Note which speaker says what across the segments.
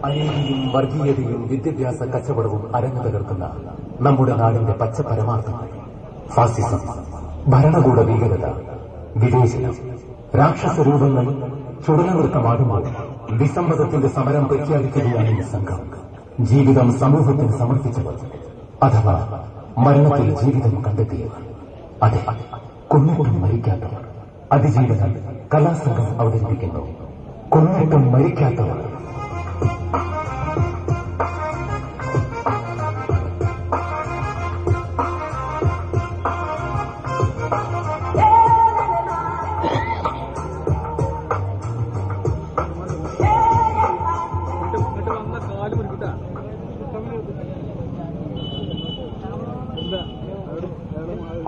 Speaker 1: അനീതിയും വർഗീയതയും വിദ്യാഭ്യാസ കച്ചവടവും അരങ്ങു തകർക്കുന്ന നമ്മുടെ നാടിന്റെ പച്ച പരമാർത്ഥങ്ങൾ ഫാസിസം, ഭരണകൂട ഭീകരത, വിവേചനം, രാക്ഷസ രൂപങ്ങൾ ചുടലവൃത്തമാടുമ്പോൾ വിസമ്മതത്തിന്റെ സമരം പ്രഖ്യാപിക്കുകയാണ് ഈ സംഘം. ജീവിതം സമൂഹത്തിന് സമർപ്പിച്ചവർ, അഥവാ മരണത്തിൽ ജീവിതം കണ്ടെത്തിയവർ, അതെ, കൊന്നിട്ടും മരിക്കാത്തവർ. അതിജീവനം കലാസംഘം അവതരിപ്പിക്കുന്നു കൊന്നിട്ടും മരിക്കാത്തവർ.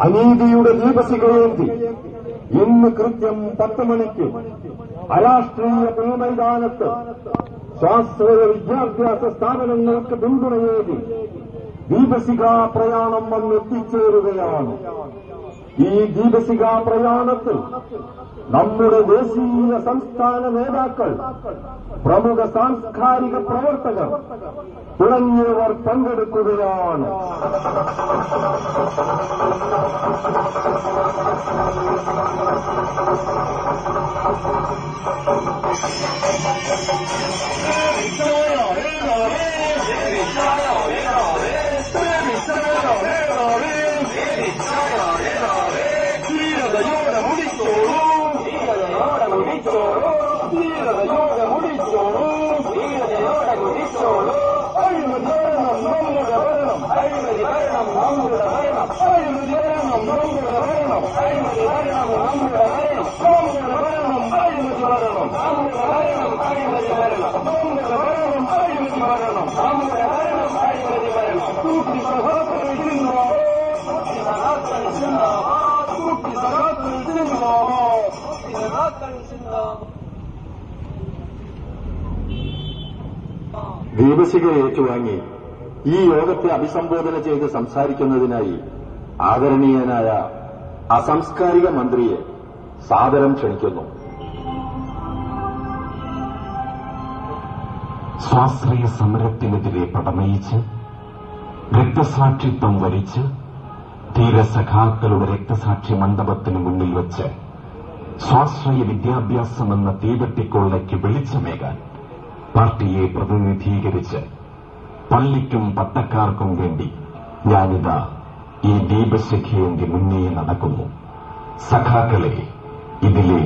Speaker 2: അനീതിയുടെ ദീപശിഖയേന്തി ഇന്ന് കൃത്യം 10 മണിക്ക് അരാഷ്ട്രീയ പൊതുമൈതാനത്ത് ശാസ്ത്രീയ വിദ്യാഭ്യാസ സ്ഥാപനങ്ങൾക്ക് പിന്തുണയേകി ദീപശിഖാ പ്രയാണം വന്നെത്തിച്ചേരുകയാണ്. ഈ ദീപശിഖാ പ്രയാണത്തിൽ നമ്മുടെ ദേശീയ സംസ്ഥാന നേതാക്കൾ, പ്രമുഖ സാംസ്കാരിക പ്രവർത്തകർ തുടങ്ങിയവർ പങ്കെടുക്കുകയാണ്. ദീപശിഖ ഏറ്റുവാങ്ങി ഈ യോഗത്തെ അഭിസംബോധന ചെയ്ത് സംസാരിക്കുന്നതിനായി ആദരണീയനായ അസാംസ്കാരിക മന്ത്രിയെ സാദരം ക്ഷണിക്കുന്നു.
Speaker 3: സ്വാശ്രയ സമരത്തിനെതിരെ പടനയിച്ച് രക്തസാക്ഷിത്വം വരിച്ച് ധീരസഖാക്കളുടെ രക്തസാക്ഷി മണ്ഡപത്തിന് മുന്നിൽ വെച്ച് സ്വാശ്രയ വിദ്യാഭ്യാസമെന്ന തീവെട്ടിക്കൊള്ളയ്ക്ക് വെളിച്ചമേകാൻ പാർട്ടിയെ പ്രതിനിധീകരിച്ച് പള്ളിക്കും പട്ടക്കാർക്കും വേണ്ടി ഞാനിതാ ഈ ദീപശിഖയേന്തി മുന്നേ നടക്കുന്നു. സഖാക്കളെ, ഇതിലേ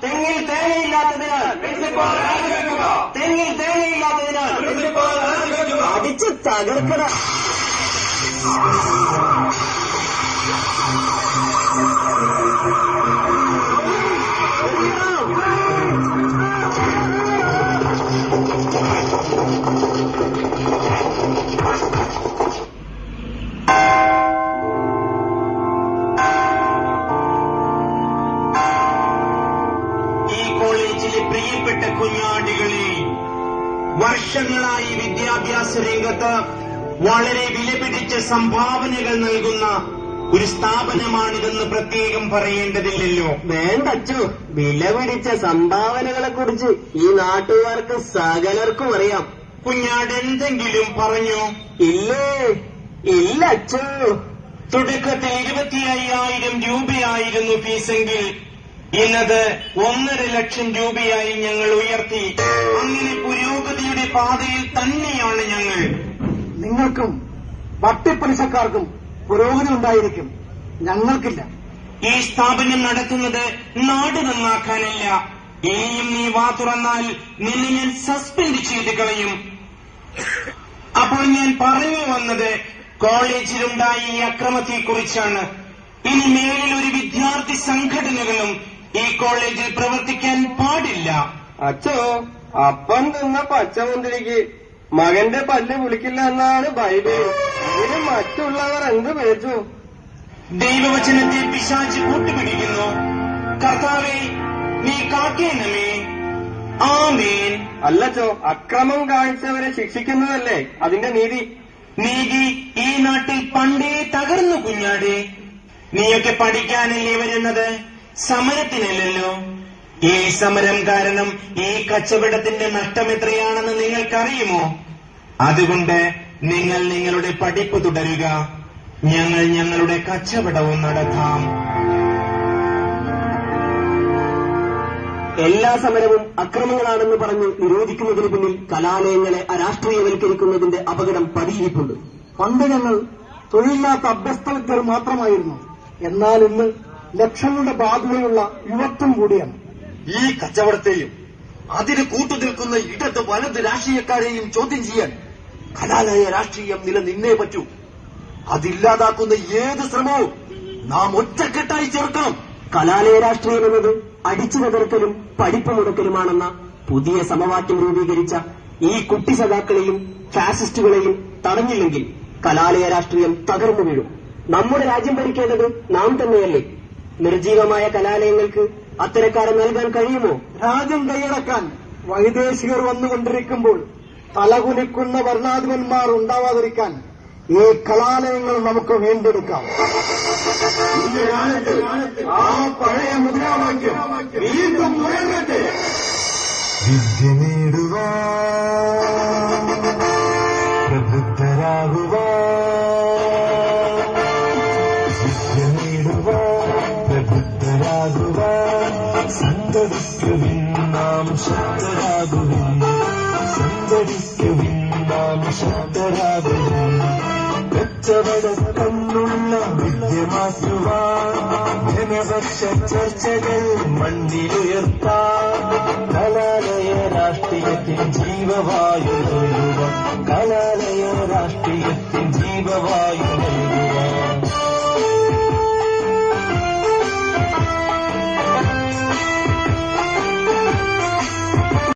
Speaker 4: തെങ്ങിൽ തേങ്ങയില്ലാത്തതിനാൽ തെങ്ങിൽ തേങ്ങയില്ലാത്തതിനാൽ അടിച്ച് തകർക്കട.
Speaker 5: പ്രിയപ്പെട്ട കുഞ്ഞാടികളെ, വർഷങ്ങളായി വിദ്യാഭ്യാസ രംഗത്ത് വളരെ വിലപിടിച്ച സംഭാവനകൾ നൽകുന്ന ഒരു സ്ഥാപനമാണിതെന്ന് പ്രത്യേകം പറയേണ്ടതില്ലല്ലോ.
Speaker 4: വേണ്ടച്ചു, വിലപിടിച്ച സംഭാവനകളെ കുറിച്ച് ഈ നാട്ടുകാർക്ക് സകലർക്കും അറിയാം.
Speaker 5: കുഞ്ഞാട് എന്തെങ്കിലും പറഞ്ഞോ?
Speaker 4: ഇല്ലേ, ഇല്ല അച്ചു.
Speaker 5: തുടക്കത്തിൽ 25,000 രൂപയായിരുന്നു ഫീസെങ്കിൽ ഇന്നത് 1.5 ലക്ഷം രൂപയായി ഞങ്ങൾ ഉയർത്തി. അങ്ങനെ പുരോഗതിയുടെ പാതയിൽ തന്നെയാണ് ഞങ്ങൾ.
Speaker 6: നിങ്ങൾക്കും വട്ടിപ്പലിശക്കാർക്കും പുരോഗതി ഉണ്ടായിരിക്കും, ഞങ്ങൾക്കില്ല.
Speaker 5: ഈ സ്ഥാപനം നടത്തുന്നത് നാട് നന്നാക്കാനല്ല. ഇനിയും നീ വാ തുറന്നാൽ നിന്നെ ഞാൻ സസ്പെൻഡ് ചെയ്ത് കളയും. അപ്പോൾ ഞാൻ പറഞ്ഞു വന്നത് കോളേജിലുണ്ടായ ഈ അക്രമത്തെക്കുറിച്ചാണ്. ഇനി മേലിൽ ഒരു വിദ്യാർത്ഥി സംഘടനകളും ഈ കോളേജിൽ പ്രവർത്തിക്കാൻ പാടില്ല.
Speaker 4: അച്ചോ, അപ്പം തിന്ന പച്ചമുന്തിരിക്ക് മകന്റെ പല്ല് വിളിക്കില്ല എന്നാണ് ബൈബിൾ. ഇതിന് മറ്റുള്ളവർ എന്ത് പേച്ചു?
Speaker 5: ദൈവവചനത്തെ പിശാച് കൂട്ടുപിടിക്കുന്നു. കർത്താവേ, നീ കാക്കേണമേ. ആമേൻ.
Speaker 4: അല്ലച്ചോ, അക്രമം കാണിച്ചവരെ ശിക്ഷിക്കുന്നതല്ലേ അതിന്റെ നീതി?
Speaker 5: നീതി ഈ നാട്ടിൽ പണ്ടേ തകർന്നു കുഞ്ഞാടേ. നീയൊക്കെ പഠിക്കാനല്ലേ വരുന്നത്, സമരത്തിനല്ലല്ലോ. ഈ സമരം കാരണം ഈ കച്ചവടത്തിന്റെ നഷ്ടം എത്രയാണെന്ന് നിങ്ങൾക്കറിയുമോ? അതുകൊണ്ട് നിങ്ങൾ നിങ്ങളുടെ പഠിപ്പ് തുടരുക, ഞങ്ങൾ ഞങ്ങളുടെ കച്ചവടവും നടത്താം.
Speaker 4: എല്ലാ സമരവും അക്രമങ്ങളാണെന്ന് പറഞ്ഞ് നിരോധിക്കുന്നതിന് പിന്നിൽ കലാലയങ്ങളെ അരാഷ്ട്രീയവൽക്കരിക്കുന്നതിന്റെ അപകടം പതിയിരിപ്പുണ്ട്.
Speaker 6: പണ്ട് ഞങ്ങൾ തൊഴിലില്ലാത്ത അഭ്യസ്തവിദ്യർ മാത്രമായിരുന്നു. എന്നാൽ ഇന്ന് ലക്ഷങ്ങളുടെ ബാധ്യതയുള്ള യുവത്വം കൂടിയാണ്.
Speaker 7: ഈ കച്ചവടത്തെയും അതിന് കൂട്ടുനിൽക്കുന്ന ഇടത് വലത് രാഷ്ട്രീയക്കാരെയും ചോദ്യം ചെയ്യാൻ കലാലയ രാഷ്ട്രീയം നിലനിന്നേ പറ്റൂ. അതില്ലാതാക്കുന്ന ഏത് ശ്രമവും നാം ഒറ്റക്കെട്ടായി ചേർക്കണം.
Speaker 4: കലാലയ രാഷ്ട്രീയം എന്നത് അടിച്ചു തകർക്കലും പഠിപ്പ് മുടക്കലുമാണെന്ന പുതിയ സമവാക്യം രൂപീകരിച്ച ഈ കുട്ടി സഖാക്കളെയും ഫാസിസ്റ്റുകളെയും തടഞ്ഞില്ലെങ്കിൽ കലാലയ രാഷ്ട്രീയം തകർന്നു വീഴും. നമ്മുടെ രാജ്യം ഭരിക്കേണ്ടത് നാം തന്നെയല്ലേ? നിർജീവമായ കലാലയങ്ങൾക്ക് അത്തരക്കാരെ നൽകാൻ കഴിയുമോ?
Speaker 6: രാജ്യം കൈയടക്കാൻ വൈദേശികർ വന്നുകൊണ്ടിരിക്കുമ്പോൾ തലകുനിക്കുന്ന ഭരണാധിപന്മാർ ഉണ്ടാവാതിരിക്കാൻ ഈ കലാലയങ്ങൾ നമുക്ക് വീണ്ടെടുക്കാം.
Speaker 7: ആ പഴയ മുദ്രാവാക്യം വീണ്ടും മുഴങ്ങട്ടെ.
Speaker 1: വിദ്യ നേടുവാൻ, പ്രബുദ്ധരാകുവാൻ, വിദ്യ നേടുവാൻ, പ്രബുദ്ധരാകുവാൻ, സന്തതിക്കുവിൻ നാം ശക്തരാകുവിൻ, സന്തതിക്കുവിൻ നാം ശക്തരാകുവിൻ. കച്ചവട കണ്ണുള്ള വിദ്യ മാറ്റുവാൻ, ജനപക്ഷ ചർച്ചകൾ മണ്ണിലുയർത്താൻ, കലാലയ രാഷ്ട്രീയത്തിൻ ജീവവായു, കലാലയ രാഷ്ട്രീയത്തിൻ ജീവവായു